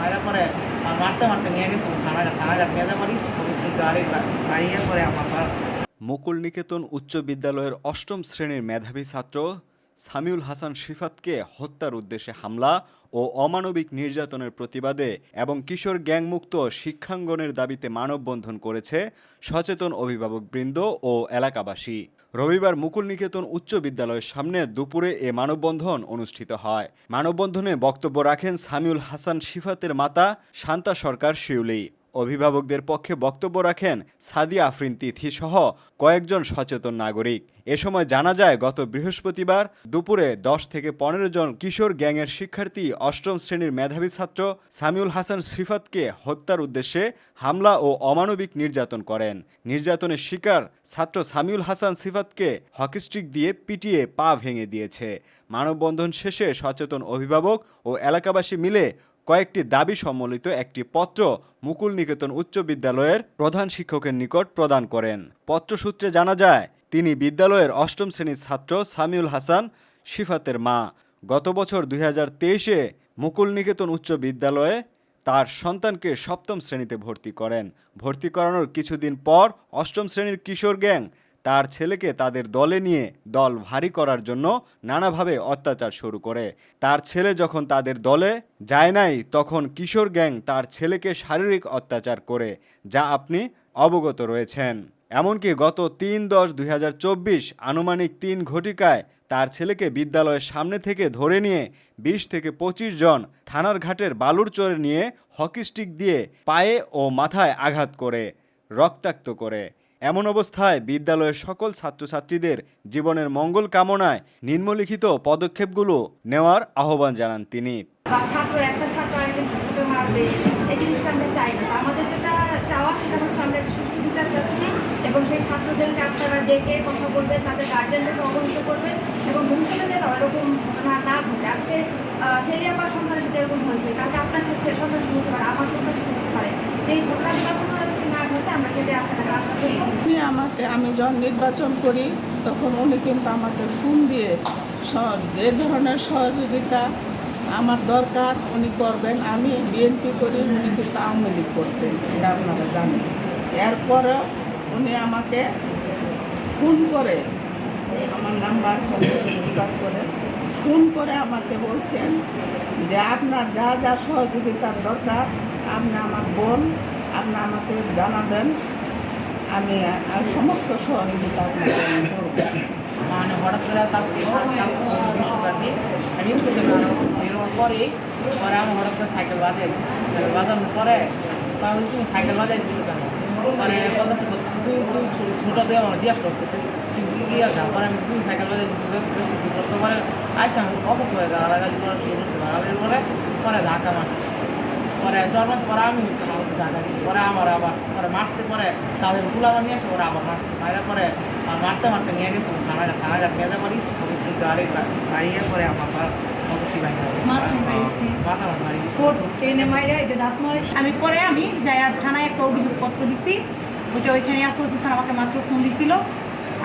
মাইরা পরে মারতে মারতে নিয়ে গেছে থানাঘাট নিয়ে যাওয়ার পরিস্থিতি আরেক বাড়িয়ে পরে আমার মুকুল নিকেতন উচ্চ বিদ্যালয়ের অষ্টম শ্রেণীর মেধাবী ছাত্র সামিউল হাসান শিফাতকে হত্যার উদ্দেশ্যে হামলা ও অমানবিক নির্যাতনের প্রতিবাদে এবং কিশোর গ্যাংমুক্ত শিক্ষাঙ্গনের দাবিতে মানববন্ধন করেছে সচেতন অভিভাবকবৃন্দ ও এলাকাবাসী। রবিবার মুকুল নিকেতন উচ্চ বিদ্যালয়ের সামনে দুপুরে এ মানববন্ধন অনুষ্ঠিত হয়। মানববন্ধনে বক্তব্য রাখেন সামিউল হাসান শিফাতের মাতা শান্তা সরকার শিউলি। অভিভাবকদের পক্ষে বক্তব্য রাখেন সাদিয়া আফরিন তিথি সহ কয়েকজন সচেতন নাগরিক। এ সময় জানা যায়, গত বৃহস্পতিবার দুপুরে 10 থেকে 15 জন কিশোর গ্যাংয়ের শিক্ষার্থী অষ্টম শ্রেণীর মেধাবী ছাত্র সামিউল হাসান শিফাতকে হত্যার উদ্দেশ্যে হামলা ও অমানবিক নির্যাতন করেন। নির্যাতনের শিকার ছাত্র সামিউল হাসান শিফাতকে হকিস্টিক দিয়ে পিটিয়ে পা ভেঙে দিয়েছে। মানববন্ধন শেষে সচেতন অভিভাবক ও এলাকাবাসী মিলে কয়েকটি দাবি সম্বলিত একটি পত্র মুকুল নিকেতন উচ্চ বিদ্যালয়ের প্রধান শিক্ষকের নিকট প্রদান করেন। পত্রসূত্রে জানা যায়, তিনি বিদ্যালয়ের অষ্টম শ্রেণীর ছাত্র সামিউল হাসান শিফাতের মা। গত বছর 2023-এ মুকুল নিকেতন উচ্চ বিদ্যালয়ে তার সন্তানকে সপ্তম শ্রেণীতে ভর্তি করেন। ভর্তি করানোর কিছুদিন পর অষ্টম শ্রেণীর কিশোর গ্যাং তার ছেলেকে তাদের দলে নিয়ে দল ভারী করার জন্য নানাভাবে অত্যাচার শুরু করে। তার ছেলে যখন তাদের দলে যায় নাই, তখন কিশোর গ্যাং তার ছেলেকে শারীরিক অত্যাচার করে, যা আপনি অবগত রয়েছেন। এমনকি গত 3/10/2024 আনুমানিক 3 ঘটিকায় তার ছেলেকে বিদ্যালয়ের সামনে থেকে ধরে নিয়ে 20 থেকে 25 জন থানার ঘাটের বালুর চরে নিয়ে হকিস্টিক দিয়ে পায়ে ও মাথায় আঘাত করে রক্তাক্ত করে। এমন অবস্থায় বিদ্যালয়ের সকল ছাত্রছাত্রীদের জীবনের মঙ্গল কামনায় নিম্নলিখিত পদক্ষেপগুলো নেওয়ার আহ্বান জানান তিনি। একটা ছাত্র আরেকজন ছাত্রকে মারবে, এই জিনিসটা আমরা চাই না। আমাদের যেটা চাওয়া সেটা হচ্ছে আমরা একটা সুষ্ঠু বিচার চাচ্ছি এবং সেই ছাত্রদেরকে আপনারা ডেকে কথা বলবেন, তাদের গার্জেনদেরকে অবহিত করবেন এবং ভবিষ্যতে যেন এরকম ঘটনা না ঘটে। আজকে সেই আমার সন্তানের সাথে এরকম হয়েছে, কালকে আপনার সাথে সন্তান হতে পারে, আমার সন্তান হতে পারে। এই ঘটনাগুলো পুনরাবৃত্তি না ঘটে আমরা সেটাই আপনাদের আশা করি। আমি যখন নির্বাচন করি তখন উনি কিন্তু আমাকে ফোন দিয়ে যে ধরনের সহযোগিতা আমার দরকার উনি করবেন। আমি বিএনপি করি, উনি কিন্তু আওয়ামী লীগ করতেন, এটা আপনারা জানেন। এরপরেও উনি আমাকে ফোন করে, আমার নাম্বার যোগাযোগ করে ফোন করে আমাকে বলছেন যে আপনার যা যা সহযোগিতার দরকার আপনি আমার বোন, আপনি আমাকে জানাবেন, আমি সমস্ত সহযোগিতা আপনাকে করব। মানে হঠাৎ করে বৃহস্পতিবার আমি স্কুল থেকে বেরোনোর পরে আমার হঠাৎ করে সাইকেল বাজাই দিচ্ছি। সাইকেল বাজানোর পরে তুমি সাইকেল বাজাই দিচ্ছ কেন? মানে বলতেছে তুই ছোটো তুই আমার জিজ্ঞাসা করছে তুই গিয়ে আসা। পরে আমি তুই সাইকেল বাজাই দিচ্ছি কী করতে পারে আসে আমি অবক হয়ে গালাগালি করা শুরু করছি। গালাগালির পরে ধাক্কা মারছে। পরে জ্বর মাস পরে আমি ধাক্কা দিচ্ছি। পরে আমার আবার পরে মারতে পরে তাদের গুলাবা নিয়ে আসে, ওরা আবার মারছে। মারা পরে মারতে মারতে নিয়ে গেছে থানাঘাট নিয়ে যাওয়ার পরিস্থিতি আরেক বাড়িয়ে পরে আমার আমি পরে যাই থানায় একটা অভিযোগপত্র দিচ্ছি, ওইটা ওইখানে আসতে হচ্ছে। আমাকে মাত্র ফোন দিছিল,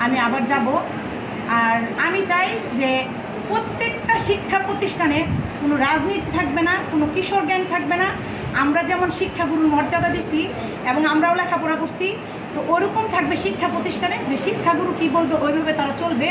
আমি আবার যাব। আর আমি চাই যে প্রত্যেকটা শিক্ষা প্রতিষ্ঠানে কোনো রাজনীতি থাকবে না, কোনো কিশোর গ্যাং থাকবে না। আমরা যেমন শিক্ষাগুরুর মর্যাদা দিচ্ছি এবং আমরাও লেখাপড়া করছি, তো ওরকম থাকবে শিক্ষা প্রতিষ্ঠানে, যে শিক্ষাগুরু কি বলবে ওইভাবে তারা চলবে।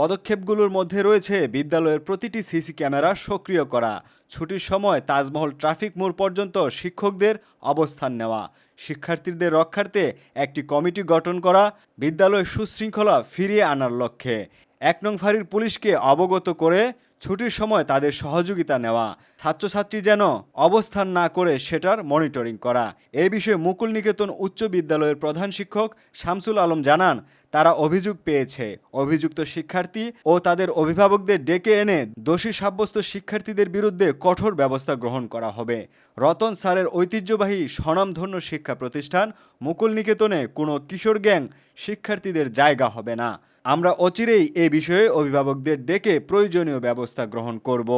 পদক্ষেপগুলোর মধ্যে রয়েছে বিদ্যালয়ের প্রতিটি সিসি ক্যামেরা সক্রিয় করা, ছুটির সময় তাজমহল ট্রাফিক মোড় পর্যন্ত শিক্ষকদের অবস্থান নেওয়া, শিক্ষার্থীদের রক্ষার্থে একটি কমিটি গঠন করা, বিদ্যালয়ের সুশৃঙ্খলা ফিরিয়ে আনার লক্ষ্যে 1 নং ফাঁড়ির পুলিশকে অবগত করে ছুটির সময় তাদের সহযোগিতা নেওয়া, ছাত্রছাত্রী যেন অবস্থান না করে সেটার মনিটরিং করা। এই বিষয়ে মুকুল নিকেতন উচ্চ বিদ্যালয়ের প্রধান শিক্ষক শামসুল আলম জানান, তারা অভিযোগ পেয়েছে। অভিযুক্ত শিক্ষার্থী ও তাদের অভিভাবকদের ডেকে এনে দোষী সাব্যস্ত শিক্ষার্থীদের বিরুদ্ধে কঠোর ব্যবস্থা গ্রহণ করা হবে। রতন স্যারের ঐতিহ্যবাহী স্বনামধন্য শিক্ষা প্রতিষ্ঠান মুকুল নিকেতনে কোনো কিশোর গ্যাং শিক্ষার্থীদের জায়গা হবে না। আমরা অচিরেই এ বিষয়ে অভিভাবকদের ডেকে প্রয়োজনীয় ব্যবস্থা গ্রহণ করব।